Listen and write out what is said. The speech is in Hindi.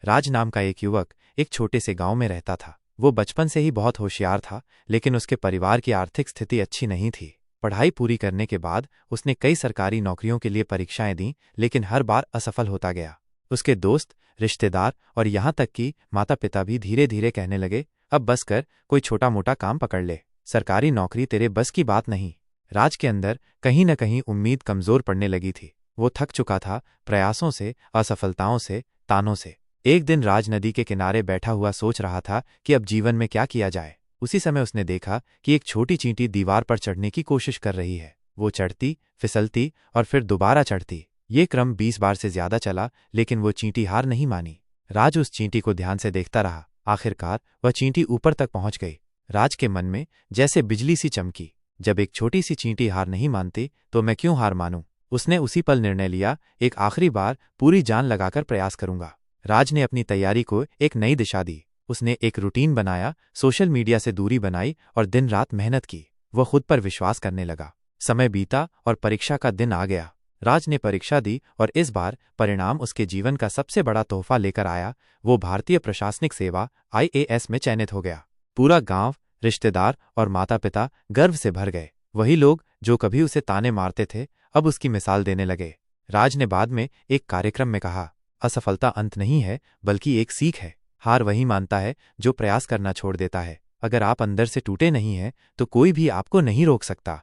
राज नाम का एक युवक एक छोटे से गांव में रहता था। वो बचपन से ही बहुत होशियार था, लेकिन उसके परिवार की आर्थिक स्थिति अच्छी नहीं थी। पढ़ाई पूरी करने के बाद उसने कई सरकारी नौकरियों के लिए परीक्षाएं दी, लेकिन हर बार असफल होता गया। उसके दोस्त, रिश्तेदार और यहाँ तक कि माता पिता भी धीरे धीरे कहने लगे, अब बस कर, कोई छोटा मोटा काम पकड़ ले, सरकारी नौकरी तेरे बस की बात नहीं। राज के अंदर कहीं न कहीं उम्मीद कमजोर पड़ने लगी थी। वो थक चुका था प्रयासों से, असफलताओं से, तानों से। एक दिन राज नदी के किनारे बैठा हुआ सोच रहा था कि अब जीवन में क्या किया जाए। उसी समय उसने देखा कि एक छोटी चींटी दीवार पर चढ़ने की कोशिश कर रही है। वो चढ़ती, फिसलती और फिर दोबारा चढ़ती। ये क्रम 20 बार से ज्यादा चला, लेकिन वो चींटी हार नहीं मानी। राज उस चींटी को ध्यान से देखता रहा। आखिरकार वह चींटी ऊपर तक पहुंच गई। राज के मन में जैसे बिजली सी चमकी, जब एक छोटी सी चींटी हार नहीं मानती तो मैं क्यों हार मानूं। उसने उसी पल निर्णय लिया, एक आखिरी बार पूरी जान लगाकर प्रयास करूंगा। राज ने अपनी तैयारी को एक नई दिशा दी। उसने एक रूटीन बनाया, सोशल मीडिया से दूरी बनाई और दिन रात मेहनत की। वह खुद पर विश्वास करने लगा। समय बीता और परीक्षा का दिन आ गया। राज ने परीक्षा दी और इस बार परिणाम उसके जीवन का सबसे बड़ा तोहफा लेकर आया। वो भारतीय प्रशासनिक सेवा IAS में चयनित हो गया। पूरा गांव, रिश्तेदार और माता पिता गर्व से भर गए। वही लोग जो कभी उसे ताने मारते थे, अब उसकी मिसाल देने लगे। राज ने बाद में एक कार्यक्रम में कहा, असफलता अंत नहीं है, बल्कि एक सीख है। हार वही मानता है जो प्रयास करना छोड़ देता है। अगर आप अंदर से टूटे नहीं हैं तो कोई भी आपको नहीं रोक सकता।